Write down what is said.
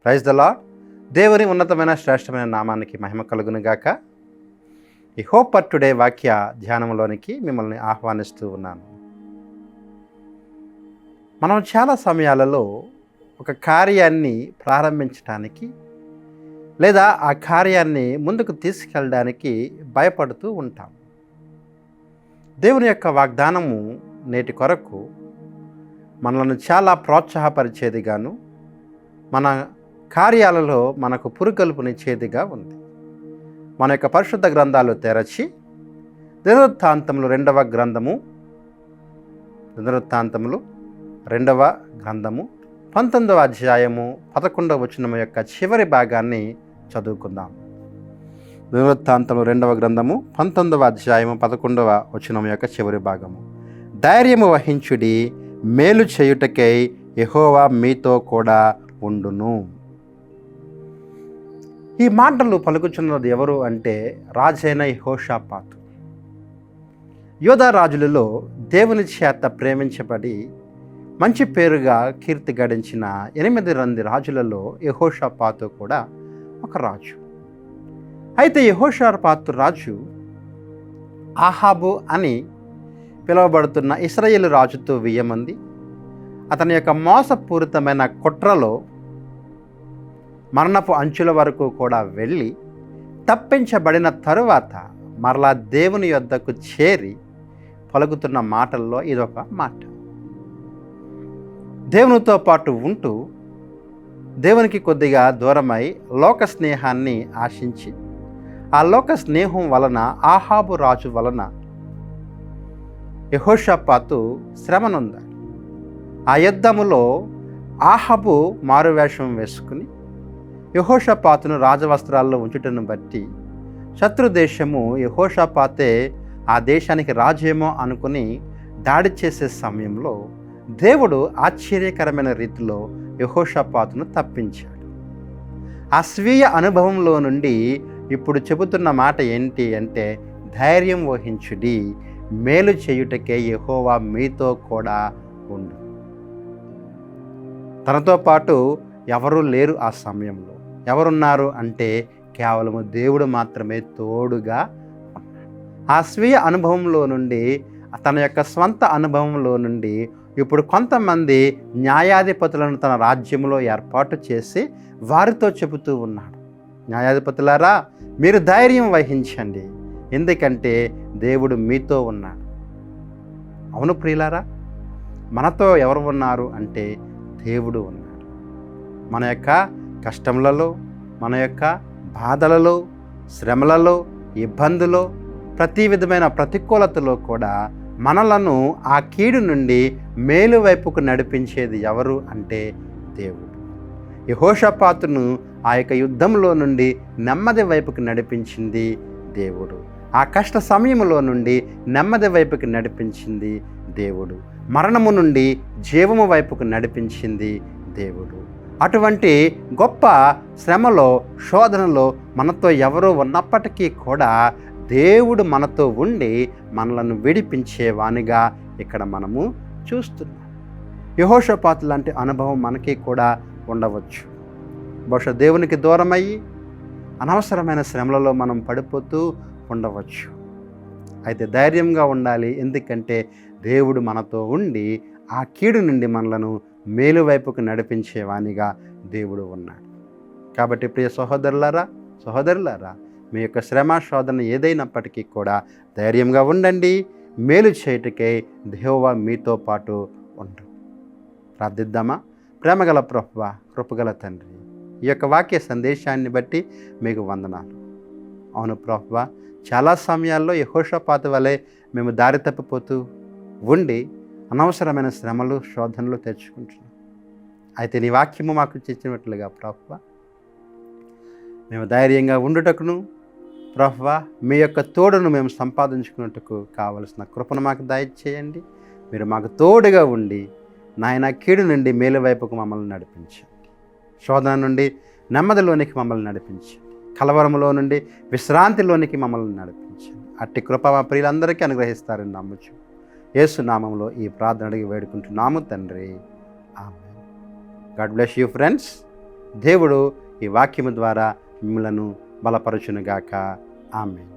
Praise the lord. దేవుని ఉన్నతమైన శ్రేష్టమైన నామానికి మహిమ కలుగునుగాక. ఈ హోప్ ఫర్ టుడే వాక్య ధ్యానంలోనికి మిమ్మల్ని ఆహ్వానిస్తూ ఉన్నాను. మనం చాలా సమయాలలో ఒక కార్యాన్ని ప్రారంభించడానికి లేదా ఆ కార్యాన్ని ముందుకు తీసుకెళ్ళడానికి భయపడుతూ ఉంటాం. దేవుని యొక్క వాగ్దానము నేటి కొరకు మనల్ని చాలా ప్రోత్సాహపరిచేదిగాను, మన కార్యాలలో మనకు పురుగొల్పునిచ్చేదిగా ఉంది. మన యొక్క పరిశుద్ధ గ్రంథాలు తెరచి దినవృత్తాంతములు 2వ గ్రంథము 19వ అధ్యాయము 11వ వచనము యొక్క చివరి భాగాన్ని చదువుకుందాం. దినవృత్తాంతములు 2వ గ్రంథము 19వ అధ్యాయము 11వ వచనము యొక్క చివరి భాగము. ధైర్యము వహించుడి, మేలు చేయుటకై యెహోవా మీతో కూడా ఉండును. ఈ మాటలు పలుకుచున్నది ఎవరు అంటే రాజైన యెహోషాపాతు. యోధా రాజులలో దేవుని చేత ప్రేమించబడి మంచి పేరుగా కీర్తి గడించిన 8 మంది రాజులలో యెహోషాపాతు కూడా ఒక రాజు. అయితే యెహోషాపాతు రాజు ఆహాబు అని పిలువబడుతున్న ఇశ్రాయేలు రాజుతో వియ్యమంది అతని యొక్క మోసపూరితమైన కుట్రలో మరణపు అంచుల వరకు కూడా వెళ్ళి తప్పించబడిన తరువాత మరలా దేవుని యొద్దకు చేరి పలుకుతున్న మాటల్లో ఇదొక మాట. దేవునితో పాటు ఉంటూ దేవునికి కొద్దిగా దూరమై లోక స్నేహాన్ని ఆశించి ఆ లోక స్నేహం వలన ఆహాబు రాజు వలన యెహోషాపాతు శ్రమనుందాడు. ఆ యుద్ధములో ఆహాబు మారువేషం వేసుకుని యెహోషాపాతును రాజవస్త్రాల్లో ఉంచుటను బట్టి శత్రు దేశము యెహోషాపాతే ఆ దేశానికి రాజేమో అనుకుని దాడి చేసే సమయంలో దేవుడు ఆశ్చర్యకరమైన రీతిలో యెహోషాపాతును తప్పించాడు. ఆ స్వీయ అనుభవంలో నుండి ఇప్పుడు చెబుతున్న మాట ఏంటి అంటే, ధైర్యం వహించుడి, మేలు చేయుటకే యెహోవా మీతో కూడా ఉండు. తనతో పాటు ఎవరూ లేరు. ఆ సమయంలో ఎవరున్నారు అంటే కేవలము దేవుడు మాత్రమే తోడుగా ఉన్నాడు. ఆ స్వీయ అనుభవంలో నుండి, తన యొక్క స్వంత అనుభవంలో నుండి ఇప్పుడు కొంతమంది న్యాయాధిపతులను తన రాజ్యంలో ఏర్పాటు చేసి వారితో చెబుతూ ఉన్నాడు, న్యాయాధిపతులారా మీరు ధైర్యం వహించండి, ఎందుకంటే దేవుడు మీతో ఉన్నాడు. అవును ప్రియులారా, మనతో ఎవరు ఉన్నారు అంటే దేవుడు ఉన్నాడు. మన యొక్క కష్టములలో, మన యొక్క బాధలలో, శ్రమలలో, ఇబ్బందులో, ప్రతి విధమైన ప్రతికూలతలో కూడా మనలను ఆ కీడు నుండి మేలు వైపుకు నడిపించేది ఎవరు అంటే దేవుడు. యెహోషాపాతును ఆ యొక్క యుద్ధంలో నుండి నెమ్మది వైపుకి నడిపించింది దేవుడు. ఆ కష్ట సమయంలో నుండి నెమ్మది వైపుకి నడిపించింది దేవుడు. మరణము నుండి జీవము వైపుకు నడిపించింది దేవుడు. అటువంటి గొప్ప శ్రమలో, శోధనలో మనతో ఎవరో ఉన్నప్పటికీ కూడా దేవుడు మనతో ఉండి మనలను విడిపించేవానిగా ఇక్కడ మనము చూస్తున్నాం. యెహోషాపాతు లాంటి అనుభవం మనకి కూడా ఉండవచ్చు. బహుశా దేవునికి దూరమయ్యి అనవసరమైన శ్రమలలో మనం పడిపోతూ ఉండవచ్చు. అయితే ధైర్యంగా ఉండాలి, ఎందుకంటే దేవుడు మనతో ఉండి ఆ కీడు నుండి మనలను మేలు వైపుకు నడిపించేవానిగా దేవుడు ఉన్నాడు. కాబట్టి ప్రియ సహోదరులారా మీ యొక్క శ్రమ శోధన ఏదైనప్పటికీ కూడా ధైర్యంగా ఉండండి, మేలు చేయుటకై యెహోవా మీతో పాటు ఉండు. ప్రార్థిద్దామా? ప్రేమగల ప్రభువా, కృపగల తండ్రి, ఈ యొక్క వాక్య సందేశాన్ని బట్టి మీకు వందనాలు. అవును ప్రభువా, చాలా సమయాల్లో యెహోషాపాతు వలె మేము దారి తప్పిపోతూ ఉండి అనవసరమైన శ్రమలు, శోధనలు తెచ్చుకుంటున్నాం. అయితే నీ వాక్యము మాకు చేసినట్లుగా ప్రభువా, మేము ధైర్యంగా ఉండుటకును ప్రభువా, మీ యొక్క తోడును మేము సంపాదించుకున్నట్టుకు కావలసిన కృపను మాకు దయచేయండి. మీరు మాకు తోడుగా ఉండి నాయన కీడు నుండి మేలు వైపుకు మమ్మల్ని నడిపించండి. శోధన నుండి నెమ్మదిలోనికి మమ్మల్ని నడిపించండి. కలవరములో నుండి విశ్రాంతిలోనికి మమ్మల్ని నడిపించండి. అట్టి కృప మా ప్రియులందరికీ అనుగ్రహిస్తారని నమ్ముచు యేసు నామములో ఈ ప్రార్థన అడిగి వేడుకుంటున్నాము తండ్రి. Amen. God bless you friends. దేవుడు ఈ వాక్యము ద్వారా మిమ్మలను బలపరచునుగాక. ఆమేన్.